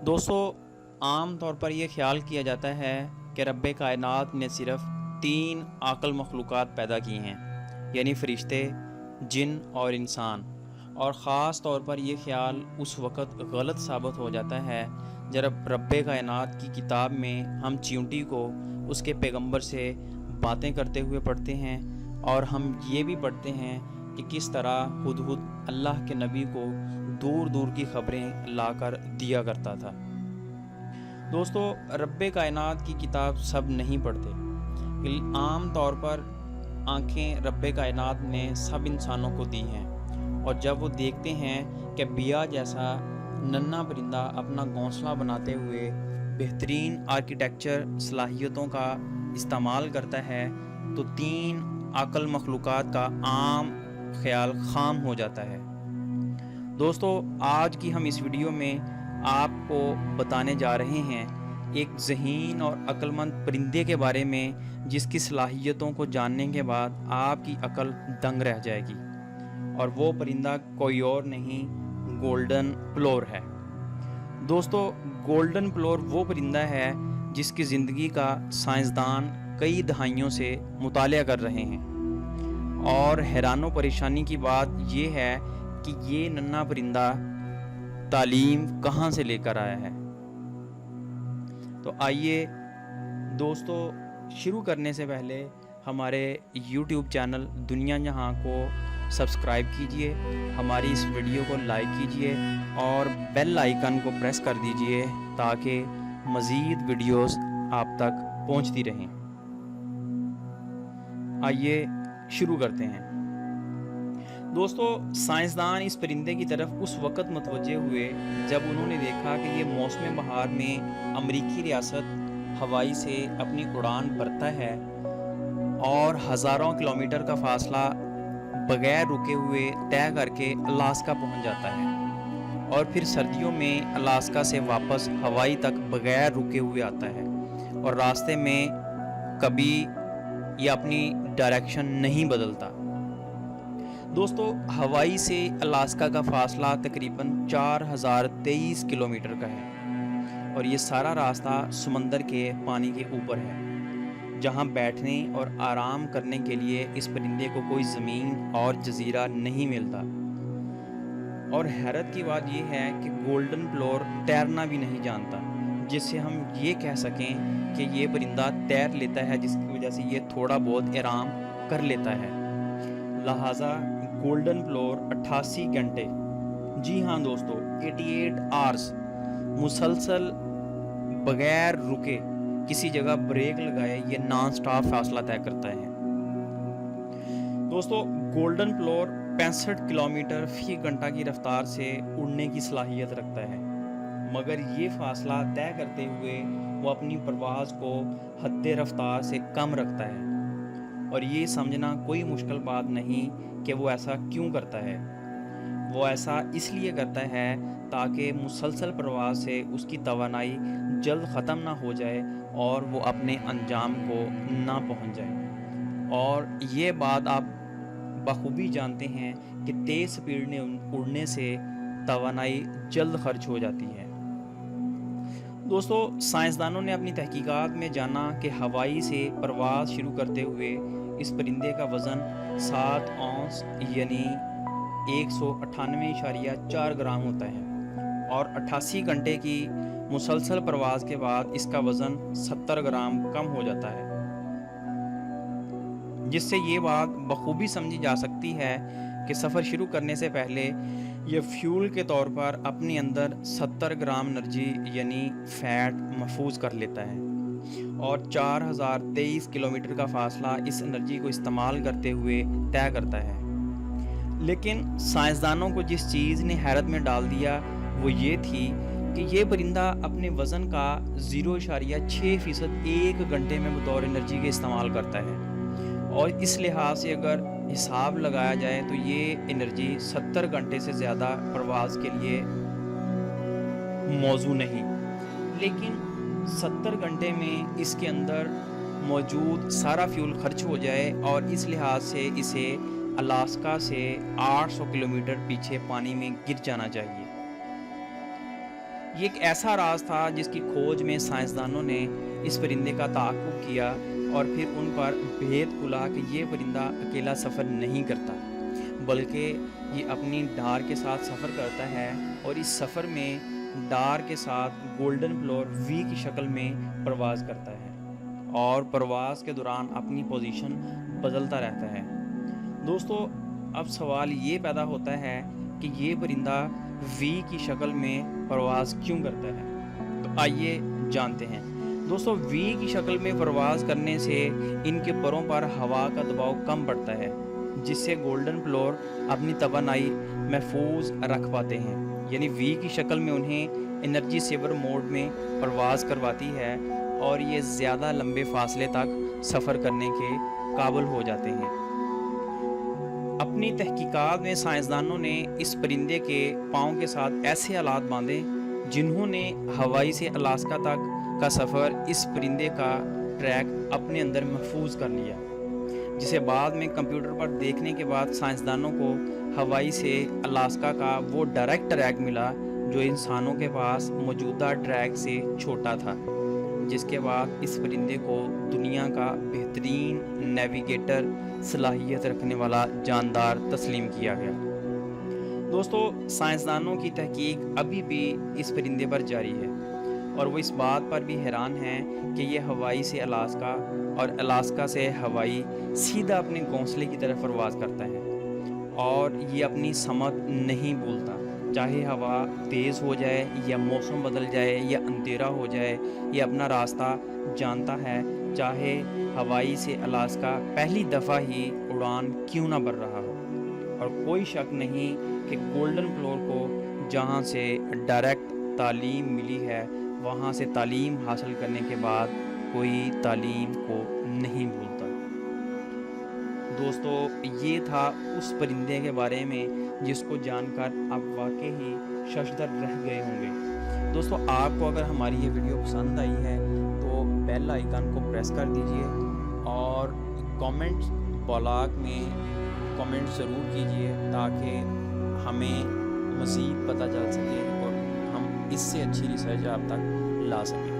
دوستو، عام طور پر یہ خیال کیا جاتا ہے کہ رب کائنات نے صرف 3 عاقل مخلوقات پیدا کی ہیں، یعنی فرشتے، جن اور انسان۔ اور خاص طور پر یہ خیال اس وقت غلط ثابت ہو جاتا ہے جب رب کائنات کی کتاب میں ہم چیونٹی کو اس کے پیغمبر سے باتیں کرتے ہوئے پڑھتے ہیں، اور ہم یہ بھی پڑھتے ہیں کہ کس طرح ہدہد اللہ کے نبی کو دور دور کی خبریں لا کر دیا کرتا تھا۔ دوستو، رب کائنات کی کتاب سب نہیں پڑھتے۔ عام طور پر آنکھیں رب کائنات نے سب انسانوں کو دی ہیں، اور جب وہ دیکھتے ہیں کہ بیا جیسا ننھا پرندہ اپنا گھونسلہ بناتے ہوئے بہترین آرکیٹیکچر صلاحیتوں کا استعمال کرتا ہے، تو 3 عاقل مخلوقات کا عام خیال خام ہو جاتا ہے۔ دوستو، آج کی ہم اس ویڈیو میں آپ کو بتانے جا رہے ہیں ایک ذہین اور عقل مند پرندے کے بارے میں، جس کی صلاحیتوں کو جاننے کے بعد آپ کی عقل دنگ رہ جائے گی، اور وہ پرندہ کوئی اور نہیں، گولڈن پلور ہے۔ دوستو، گولڈن پلور وہ پرندہ ہے جس کی زندگی کا سائنسدان کئی دہائیوں سے مطالعہ کر رہے ہیں، اور حیران و پریشانی کی بات یہ ہے کہ یہ ننھا پرندہ تعلیم کہاں سے لے کر آیا ہے۔ تو آئیے دوستو، شروع کرنے سے پہلے ہمارے یوٹیوب چینل دنیا جہاں کو سبسکرائب کیجئے، ہماری اس ویڈیو کو لائک کیجئے اور بیل آئیکن کو پریس کر دیجئے تاکہ مزید ویڈیوز آپ تک پہنچتی رہیں۔ آئیے شروع کرتے ہیں۔ دوستو، سائنسدان اس پرندے کی طرف اس وقت متوجہ ہوئے جب انہوں نے دیکھا کہ یہ موسم بہار میں امریکی ریاست ہوائی سے اپنی اڑان بھرتا ہے اور ہزاروں کلومیٹر کا فاصلہ بغیر رکے ہوئے طے کر کے الاسکا پہنچ جاتا ہے، اور پھر سردیوں میں الاسکا سے واپس ہوائی تک بغیر رکے ہوئے آتا ہے، اور راستے میں کبھی یہ اپنی ڈائریکشن نہیں بدلتا۔ دوستو، ہوائی سے الاسکا کا فاصلہ تقریباً 4023 کلومیٹر کا ہے، اور یہ سارا راستہ سمندر کے پانی کے اوپر ہے، جہاں بیٹھنے اور آرام کرنے کے لیے اس پرندے کو کوئی زمین اور جزیرہ نہیں ملتا۔ اور حیرت کی بات یہ ہے کہ گولڈن پلور تیرنا بھی نہیں جانتا، جس سے ہم یہ کہہ سکیں کہ یہ پرندہ تیر لیتا ہے، جس کی وجہ سے یہ تھوڑا بہت آرام کر لیتا ہے۔ لہٰذا گولڈن پلور 88 گھنٹے، جی ہاں دوستو، 88 آورز مسلسل بغیر رکے کسی جگہ بریک لگائے یہ نان سٹاپ فاصلہ طے کرتا ہے۔ دوستو، گولڈن پلور 65 کلومیٹر فی گھنٹہ کی رفتار سے اڑنے کی صلاحیت رکھتا ہے، مگر یہ فاصلہ طے کرتے ہوئے وہ اپنی پرواز کو حد رفتار سے کم رکھتا ہے، اور یہ سمجھنا کوئی مشکل بات نہیں کہ وہ ایسا کیوں کرتا ہے۔ وہ ایسا اس لیے کرتا ہے تاکہ مسلسل پرواز سے اس کی توانائی جلد ختم نہ ہو جائے اور وہ اپنے انجام کو نہ پہنچ جائے۔ اور یہ بات آپ بخوبی جانتے ہیں کہ تیز سپیڈ میں اڑنے سے توانائی جلد خرچ ہو جاتی ہے۔ دوستو، سائنسدانوں نے اپنی تحقیقات میں جانا کہ ہوائی سے پرواز شروع کرتے ہوئے اس پرندے کا وزن 7 اونس یعنی 198.4 گرام ہوتا ہے، اور 88 گھنٹے کی مسلسل پرواز کے بعد اس کا وزن 70 گرام کم ہو جاتا ہے، جس سے یہ بات بخوبی سمجھی جا سکتی ہے کہ سفر شروع کرنے سے پہلے یہ فیول کے طور پر اپنے اندر 70 گرام انرجی یعنی فیٹ محفوظ کر لیتا ہے، اور 4023 کلومیٹر کا فاصلہ اس انرجی کو استعمال کرتے ہوئے طے کرتا ہے۔ لیکن سائنسدانوں کو جس چیز نے حیرت میں ڈال دیا وہ یہ تھی کہ یہ پرندہ اپنے وزن کا 0.6% ایک گھنٹے میں بطور انرجی کے استعمال کرتا ہے، اور اس لحاظ سے اگر حساب لگایا جائے تو یہ انرجی 70 گھنٹے سے زیادہ پرواز کے لیے موزوں نہیں، لیکن 70 گھنٹے میں اس کے اندر موجود سارا فیول خرچ ہو جائے، اور اس لحاظ سے اسے الاسکا سے 800 کلومیٹر پیچھے پانی میں گر جانا چاہیے۔ یہ ایک ایسا راز تھا جس کی کھوج میں سائنسدانوں نے اس پرندے کا تعاقب کیا اور پھر ان پر بھید کھلا کہ یہ پرندہ اکیلا سفر نہیں کرتا، بلکہ یہ اپنی ڈار کے ساتھ سفر کرتا ہے، اور اس سفر میں ڈار کے ساتھ گولڈن فلور وی کی شکل میں پرواز کرتا ہے اور پرواز کے دوران اپنی پوزیشن بدلتا رہتا ہے۔ دوستو، اب سوال یہ پیدا ہوتا ہے کہ یہ پرندہ وی کی شکل میں پرواز کیوں کرتا ہے؟ تو آئیے جانتے ہیں۔ دوستو، وی کی شکل میں پرواز کرنے سے ان کے پروں پر ہوا کا دباؤ کم پڑتا ہے، جس سے گولڈن فلور اپنی توانائی محفوظ رکھ پاتے ہیں، یعنی وی کی شکل میں انہیں انرجی سیور موڈ میں پرواز کرواتی ہے اور یہ زیادہ لمبے فاصلے تک سفر کرنے کے قابل ہو جاتے ہیں۔ اپنی تحقیقات میں سائنسدانوں نے اس پرندے کے پاؤں کے ساتھ ایسے آلات باندھے جنہوں نے ہوائی سے الاسکا تک کا سفر اس پرندے کا ٹریک اپنے اندر محفوظ کر لیا، جسے بعد میں کمپیوٹر پر دیکھنے کے بعد سائنسدانوں کو ہوائی سے الاسکا کا وہ ڈائریکٹ ٹریک ملا جو انسانوں کے پاس موجودہ ٹریک سے چھوٹا تھا، جس کے بعد اس پرندے کو دنیا کا بہترین نیویگیٹر صلاحیت رکھنے والا جاندار تسلیم کیا گیا۔ دوستو، سائنسدانوں کی تحقیق ابھی بھی اس پرندے پر جاری ہے، اور وہ اس بات پر بھی حیران ہیں کہ یہ ہوائی سے الاسکا اور الاسکا سے ہوائی سیدھا اپنے گھونسلے کی طرف پرواز کرتا ہے، اور یہ اپنی سمت نہیں بھولتا، چاہے ہوا تیز ہو جائے یا موسم بدل جائے یا اندھیرا ہو جائے، یہ اپنا راستہ جانتا ہے، چاہے ہوائی سے الاسکا پہلی دفعہ ہی اڑان کیوں نہ بھر رہا ہو۔ اور کوئی شک نہیں کہ گولڈن فلور کو جہاں سے ڈائریکٹ تعلیم ملی ہے، وہاں سے تعلیم حاصل کرنے کے بعد کوئی تعلیم کو نہیں بھولتا۔ دوستو، یہ تھا اس پرندے کے بارے میں جس کو جان کر آپ واقعی ہی ششدر رہ گئے ہوں گے۔ دوستو، آپ کو اگر ہماری یہ ویڈیو پسند آئی ہے تو بیل آئیکن کو پریس کر دیجئے اور کامنٹ بالاک میں کامنٹ ضرور کیجئے تاکہ ہمیں مزید پتہ چل سکے اور ہم اس سے اچھی ریسرچ آپ تک لا سکیں۔